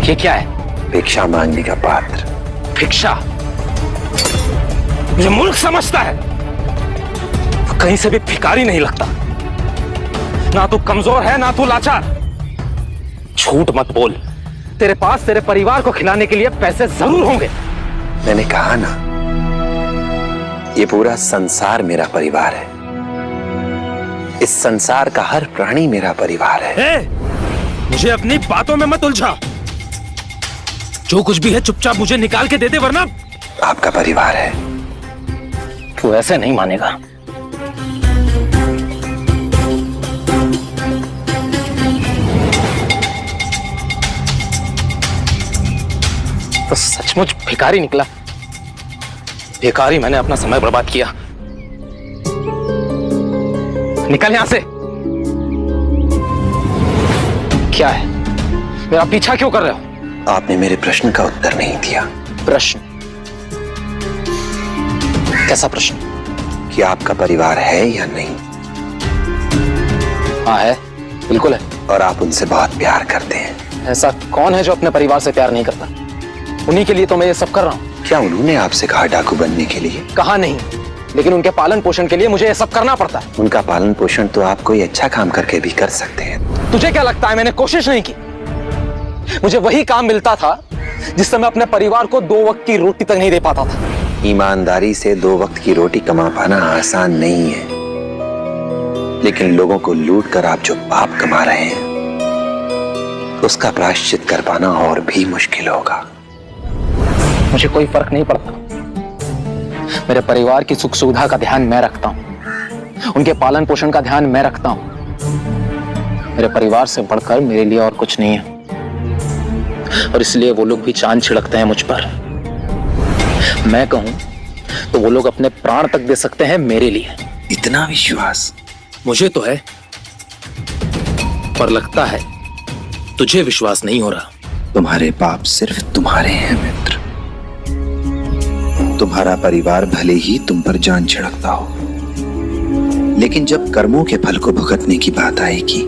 ये क्या है? भिक्षा मांगने का पात्र। भिक्षा? ये मूर्ख समझता है, कहीं से भी भिखारी नहीं लगता। ना तू कमजोर है ना तू लाचार। झूठ मत बोल, तेरे पास तेरे परिवार को खिलाने के लिए पैसे जरूर होंगे। मैंने कहा ना, ये पूरा संसार मेरा परिवार है। इस संसार का हर प्राणी मेरा परिवार है। मुझे अपनी बातों में मत उलझा। जो कुछ भी है चुपचाप मुझे निकाल के दे दे, वरना आपका परिवार है। तू ऐसे नहीं मानेगा। तो सचमुच भिखारी निकला। भिखारी मैंने अपना समय बर्बाद किया। निकल यहां से। क्या है? मेरा पीछा क्यों कर रहे हो? आपने मेरे प्रश्न का उत्तर नहीं दिया। प्रश्न? कैसा प्रश्न? कि आपका परिवार है या नहीं? हाँ है, बिल्कुल है। और आप उनसे बहुत प्यार करते हैं। ऐसा कौन है जो अपने परिवार से प्यार नहीं करता? उन्हीं के लिए तो मैं ये सब कर रहा हूँ। क्या उन्होंने आपसे कहा डाकू बनने के लिए? कहा नहीं, लेकिन उनके पालन पोषण के लिए मुझे ये सब करना पड़ता है। उनका पालन पोषण तो आप कोई अच्छा काम करके भी कर सकते हैं। तुझे क्या लगता है मैंने कोशिश नहीं की? मुझे वही काम मिलता था जिससे मैं अपने परिवार को 2 वक्त की रोटी तक नहीं दे पाता था। ईमानदारी से 2 वक्त की रोटी कमा पाना आसान नहीं है, लेकिन लोगों को लूट कर आप जो पाप कमा रहे हैं, उसका प्रायश्चित कर पाना और भी मुश्किल होगा। मुझे कोई फर्क नहीं पड़ता। मेरे परिवार की सुख सुविधा का ध्यान मैं रखता हूं, उनके पालन पोषण का ध्यान मैं रखता हूं। मेरे परिवार से बढ़कर मेरे लिए और कुछ नहीं है, और इसलिए वो लोग भी चांद छिड़कते हैं मुझ पर। मैं कहूं तो वो लोग अपने प्राण तक दे सकते हैं मेरे लिए। इतना विश्वास? मुझे तो है, पर लगता है तुझे विश्वास नहीं हो रहा। तुम्हारे पाप सिर्फ तुम्हारे हैं मित्र। तुम्हारा परिवार भले ही तुम पर जान छिड़कता हो, लेकिन जब कर्मों के फल को भुगतने की बात आएगी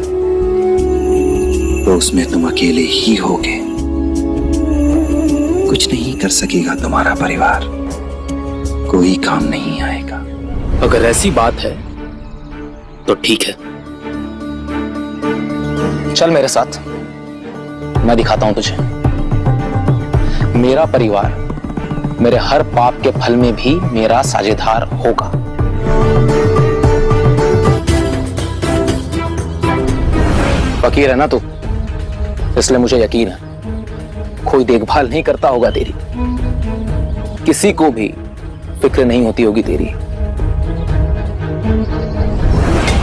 तो उसमें तुम अकेले ही होगे। कुछ नहीं कर सकेगा तुम्हारा परिवार, कोई काम नहीं आएगा। अगर ऐसी बात है तो ठीक है, चल मेरे साथ, मैं दिखाता हूं तुझे। मेरा परिवार मेरे हर पाप के फल में भी मेरा साझेदार होगा। फकीर है ना तू, इसलिए मुझे यकीन है कोई देखभाल नहीं करता होगा तेरी, किसी को भी फिक्र नहीं होती होगी तेरी।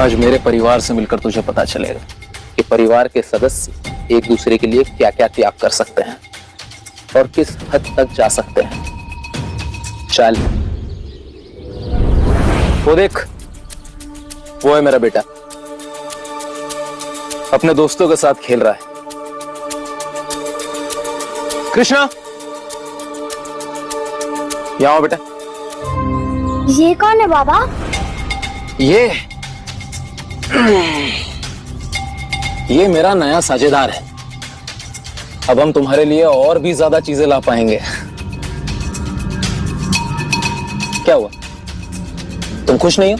आज मेरे परिवार से मिलकर तुझे पता चलेगा कि परिवार के सदस्य एक दूसरे के लिए क्या क्या त्याग कर सकते हैं और किस हद तक जा सकते हैं। चल, वो देख, वो है मेरा बेटा, अपने दोस्तों के साथ खेल रहा है। कृष्णा, यहाँ आओ बेटा। ये कौन है बाबा? ये मेरा नया साझेदार है। अब हम तुम्हारे लिए और भी ज्यादा चीजें ला पाएंगे। क्या हुआ, तुम खुश नहीं हो?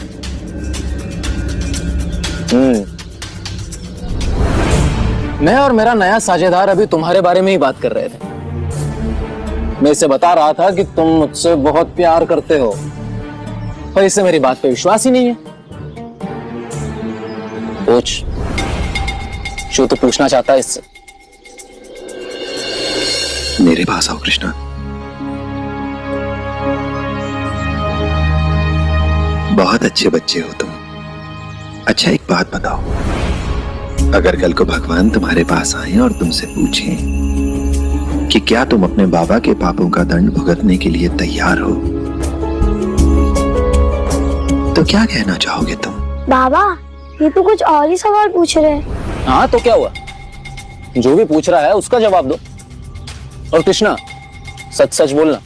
मैं और मेरा नया साझेदार अभी तुम्हारे बारे में ही बात कर रहे थे। मैं इसे बता रहा था कि तुम मुझसे बहुत प्यार करते हो, पर इसे मेरी बात पे विश्वास ही नहीं है। पूछ जो तू पूछना चाहता है इससे। मेरे पास आओ कृष्णा। बहुत अच्छे बच्चे हो तुम। अच्छा, एक बात बताओ, अगर कल को भगवान तुम्हारे पास आए और तुमसे पूछें कि क्या तुम अपने बाबा के पापों का दंड भुगतने के लिए तैयार हो, तो क्या कहना चाहोगे तुम? बाबा, ये तो कुछ और ही सवाल पूछ रहे हैं। हाँ तो क्या हुआ, जो भी पूछ रहा है उसका जवाब दो। और कृष्णा, सच सच बोलना,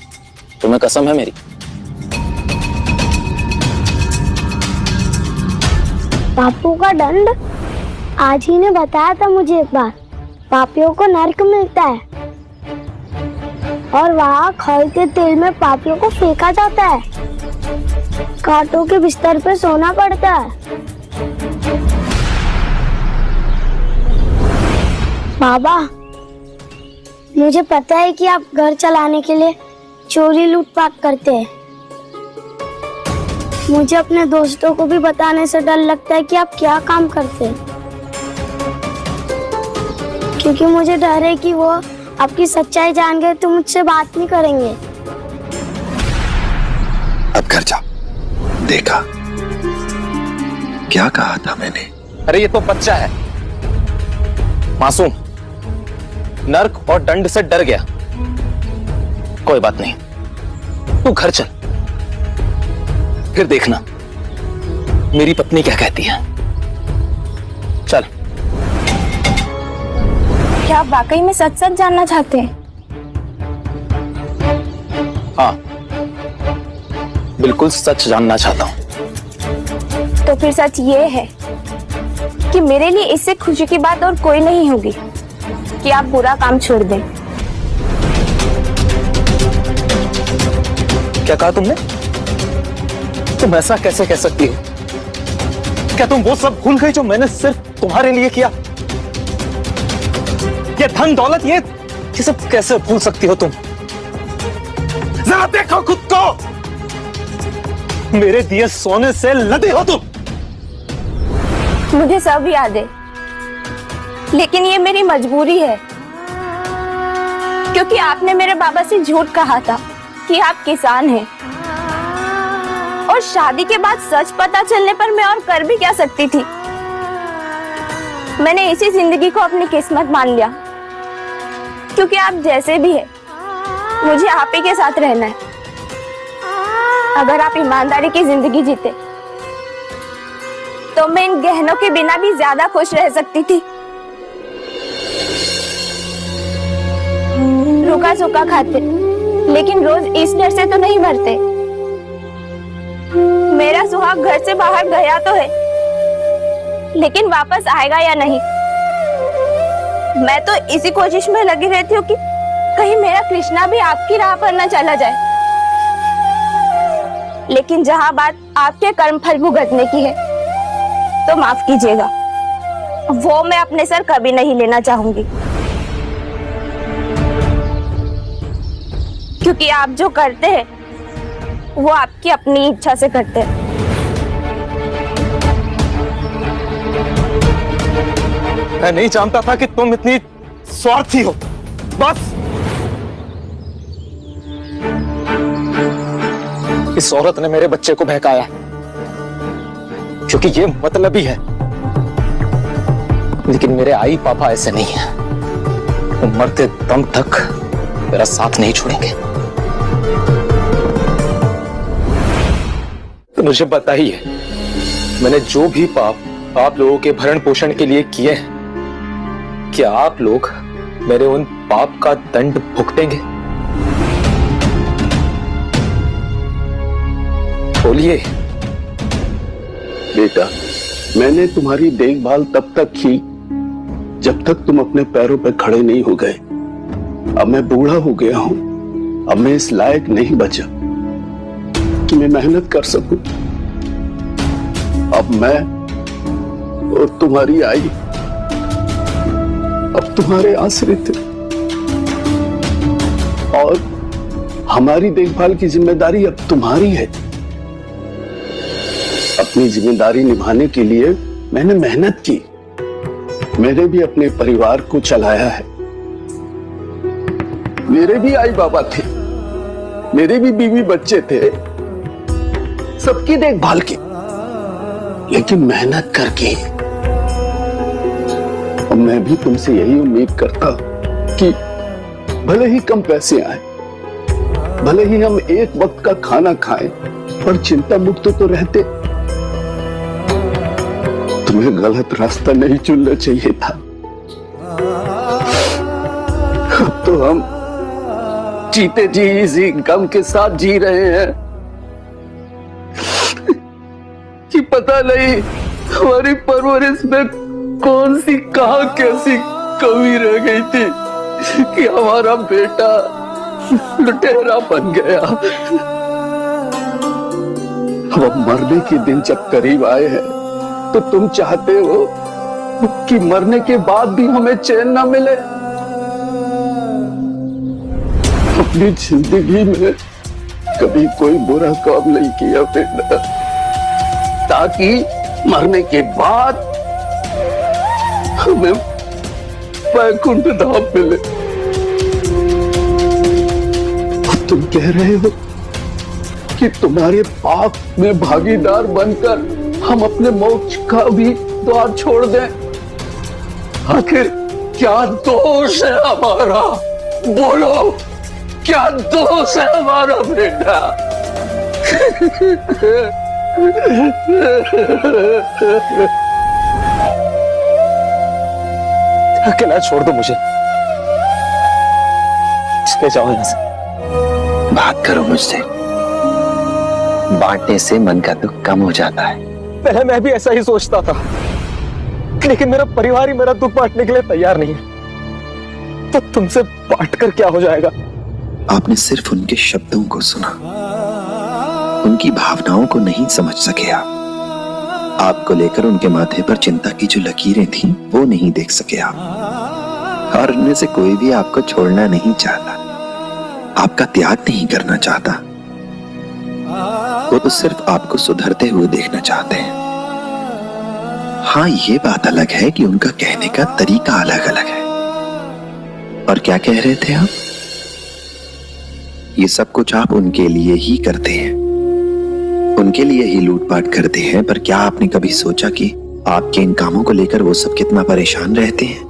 तुम्हें कसम है मेरी। पापों का दंड आज ही ने बताया था मुझे एक बार। पापियों को नरक मिलता है और वहाँ खौलते तेल में पापियों को फेंका जाता है। कांटों के बिस्तर पे सोना पड़ता है। बाबा, मुझे पता है कि आप घर चलाने के लिए चोरी लूटपाट करते हैं। मुझे अपने दोस्तों को भी बताने से डर लगता है कि आप क्या काम करते हैं, क्योंकि मुझे डर है कि वो आपकी सच्चाई जान गए तो मुझसे बात नहीं करेंगे। अब घर जाओ। देखा क्या कहा था मैंने? अरे ये तो बच्चा है, मासूम, नर्क और दंड से डर गया। कोई बात नहीं, तू घर चल, फिर देखना मेरी पत्नी क्या कहती है। चल। क्या आप वाकई में सच सच जानना चाहते हैं? हाँ, बिल्कुल सच जानना चाहता हूं। तो फिर सच ये है कि मेरे लिए इससे खुशी की बात और कोई नहीं होगी कि आप बुरा काम छोड़ दें। क्या कहा तुमने? तुम ऐसा कैसे कह सकती हो? क्या तुम वो सब भूल गई जो मैंने सिर्फ तुम्हारे लिए किया? ये धन दौलत, ये सब कैसे भूल सकती हो तुम? जरा देखो खुद को, मेरे दिए सोने से लदे हो तुम। मुझे सब याद है, लेकिन ये मेरी मजबूरी है, क्योंकि आपने मेरे बाबा से झूठ कहा था कि आप किसान हैं, और शादी के बाद सच पता चलने पर मैं और कर भी क्या सकती थी। मैंने इसी जिंदगी को अपनी किस्मत मान लिया, क्योंकि आप जैसे भी है मुझे आप ही के साथ रहना है। अगर आप ईमानदारी की जिंदगी जीते तो मैं इन गहनों के बिना भी ज्यादा खुश रह सकती थी। रूखा सूखा खाते, लेकिन रोज इस डर से तो नहीं मरते। मेरा सुहाग घर से बाहर गया तो है, लेकिन वापस आएगा या नहीं, मैं तो इसी कोशिश में लगी रहती हूँ कि कहीं मेरा कृष्णा भी आपकी राह पर न चला जाए। लेकिन जहां बात आपके कर्म फल भुगतने की है तो माफ कीजिएगा, वो मैं अपने सर कभी नहीं लेना चाहूंगी, क्योंकि आप जो करते हैं वो आपकी अपनी इच्छा से करते हैं। मैं नहीं जानता था कि तुम इतनी स्वार्थी हो। बस इस औरत ने मेरे बच्चे को बहकाया, क्योंकि ये मतलबी है। लेकिन मेरे आई पापा ऐसे नहीं है, वो मरते दम तक मेरा साथ नहीं छोड़ेंगे। तो मुझे पता ही है, मैंने जो भी पाप आप लोगों के भरण पोषण के लिए किए हैं, क्या आप लोग मेरे उन पाप का दंड भुगतेंगे? बोलिए। बेटा, मैंने तुम्हारी देखभाल तब तक की जब तक तुम अपने पैरों पर खड़े नहीं हो गए। अब मैं बूढ़ा हो गया हूं, अब मैं इस लायक नहीं बचा कि मैं मेहनत कर सकूं। अब मैं और तुम्हारी आई अब तुम्हारे आश्रित है, और हमारी देखभाल की जिम्मेदारी अब तुम्हारी है। अपनी जिम्मेदारी निभाने के लिए मैंने मेहनत की, मैंने भी अपने परिवार को चलाया है। मेरे भी आई बाबा थे, मेरे भी बीवी बच्चे थे, सबकी देखभाल की, लेकिन मेहनत करके। और मैं भी तुमसे यही उम्मीद करता कि भले ही कम पैसे आए, भले ही हम एक वक्त का खाना खाएं, पर चिंता मुक्त तो रहते। तुम्हें गलत रास्ता नहीं चुनना चाहिए था। अब तो हम जीते जी इसी गम के साथ जी रहे हैं कि पता नहीं हमारी परवरिश में कौन सी कहां कैसी कमी रह गई थी कि हमारा बेटा लुटेरा बन गया। अब मरने के दिन जब करीब आए हैं तो तुम चाहते हो कि मरने के बाद भी हमें चैन ना मिले। अपनी जिंदगी में कभी कोई बुरा काम नहीं किया बेटा, ताकि मरने के बाद हमें वैकुंठ धाम मिले। और तुम कह रहे हो कि तुम्हारे पाप में भागीदार बनकर हम अपने मोक्ष का भी द्वार छोड़ दें। आखिर क्या दोष है हमारा? बोलो, क्या दोष है हमारा बेटा? अकेला छोड़ दो मुझे, चले जाओ यहां से। बात करो मुझसे, बांटने से मन का दुख कम हो जाता है। पहले मैं भी ऐसा ही सोचता था, लेकिन मेरा परिवार ही मेरा दुख बांटने के लिए तैयार नहीं है। तो तुमसे बांटकर क्या हो जाएगा? आपने सिर्फ उनके शब्दों को सुना, उनकी भावनाओं को नहीं समझ सके। आपको लेकर उनके माथे पर चिंता की जो लकीरें थीं, वो नहीं देख सके आप। और उनमें से कोई भी आपको छोड़ना नहीं चाहता, आपका त्याग नहीं करना चाहता। वो तो सिर्फ आपको सुधरते हुए देखना चाहते हैं। हाँ, ये बात अलग है कि उनका कहने का तरीका अलग अलग है। और क्या कह रहे थे आप? ये सब कुछ आप उनके लिए ही करते हैं, उनके लिए ही लूटपाट करते हैं। पर क्या आपने कभी सोचा कि आपके इन कामों को लेकर वो सब कितना परेशान रहते हैं,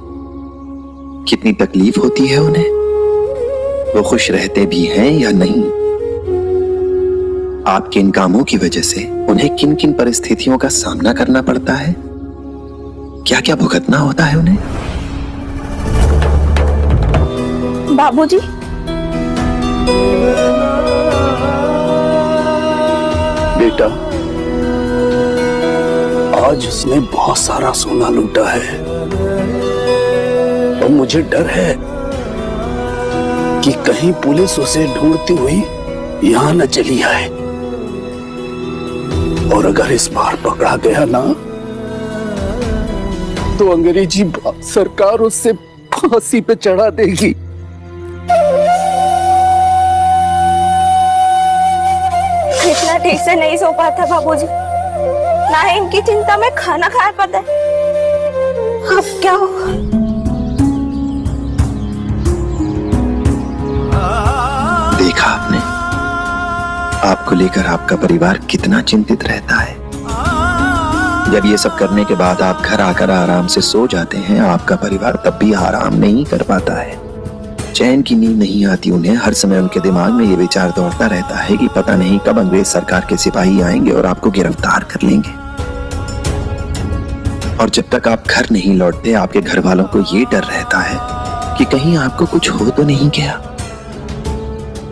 कितनी तकलीफ होती है उन्हें? वो खुश रहते भी हैं या नहीं? आपके इन कामों की वजह से उन्हें किन किन परिस्थितियों का सामना करना पड़ता है, क्या क्या भुगतना होता है उन्हें? बाबूजी, बेटा, आज उसने बहुत सारा सोना लूटा है और मुझे डर है कि कहीं पुलिस उसे ढूंढती हुई यहां न चली आए। और अगर इस बार पकड़ा गया ना, तो अंग्रेजी सरकार उससे फांसी पे चढ़ा देगी। इतना ठीक से नहीं सो पाता बाबूजी, ना ही इनकी चिंता में खाना खा पाता है। अब क्या होगा? देखा आपने, आपको लेकर आपका परिवार कितना चिंतित रहता है। जब ये सब करने के बाद आप घर आकर आराम से सो जाते हैं, आपका परिवार तब भी आराम नहीं कर पाता है। चैन की नींद नहीं आती उन्हें। हर समय उनके दिमाग में ये विचार दौड़ता रहता है कि पता नहीं कब अंग्रेज सरकार के सिपाही आएंगे और आपको गिरफ्तार कर लेंगे। और जब तक आप घर नहीं लौटते, आपके घर वालों को ये डर रहता है कि कहीं आपको कुछ हो तो नहीं गया।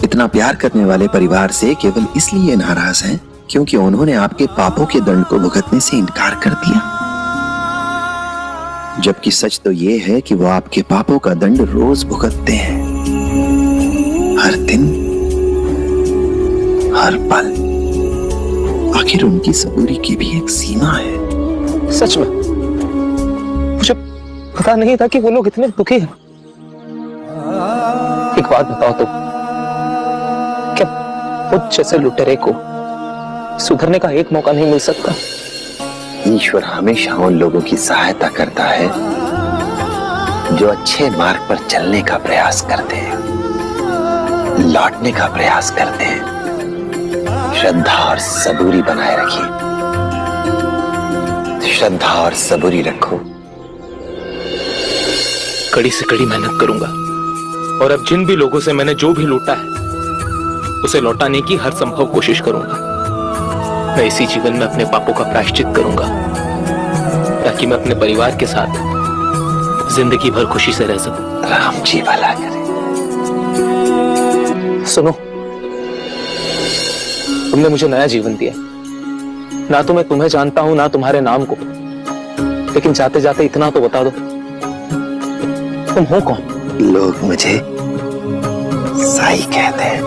इतना प्यार करने वाले परिवार से केवल इसलिए नाराज हैं क्योंकि उन्होंने आपके पापों के दंड को भुगतने से इनकार कर दिया। जबकि सच तो ये है कि वो आपके पापों का दंड रोज भुगतते हैं, हर दिन, हर पल। आखिर उनकी सबूरी की भी एक सीमा है। सच में मुझे पता नहीं था कि वो लोग इतने दुखी हैं। एक बात बताओ तो, क्या मुझ जैसे लुटेरे को सुधरने का एक मौका नहीं मिल सकता? ईश्वर हमेशा उन लोगों की सहायता करता है जो अच्छे मार्ग पर चलने का प्रयास करते हैं, लौटने का प्रयास करते हैं। श्रद्धा और सबूरी बनाए रखिए, श्रद्धा और सबूरी रखो। कड़ी से कड़ी मेहनत करूंगा और अब जिन भी लोगों से मैंने जो भी लूटा है उसे लौटाने की हर संभव कोशिश करूंगा। मैं इसी जीवन में अपने पापों का प्रायश्चित करूंगा ताकि मैं अपने परिवार के साथ जिंदगी भर खुशी से रह सकूं। राम जी भला करे। सुनो, तुमने मुझे नया जीवन दिया। ना तो मैं तुम्हें जानता हूं, ना तुम्हारे नाम को, लेकिन जाते जाते इतना तो बता दो, तुम हो कौन? लोग मुझे साई कहते हैं।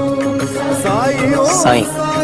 साईं।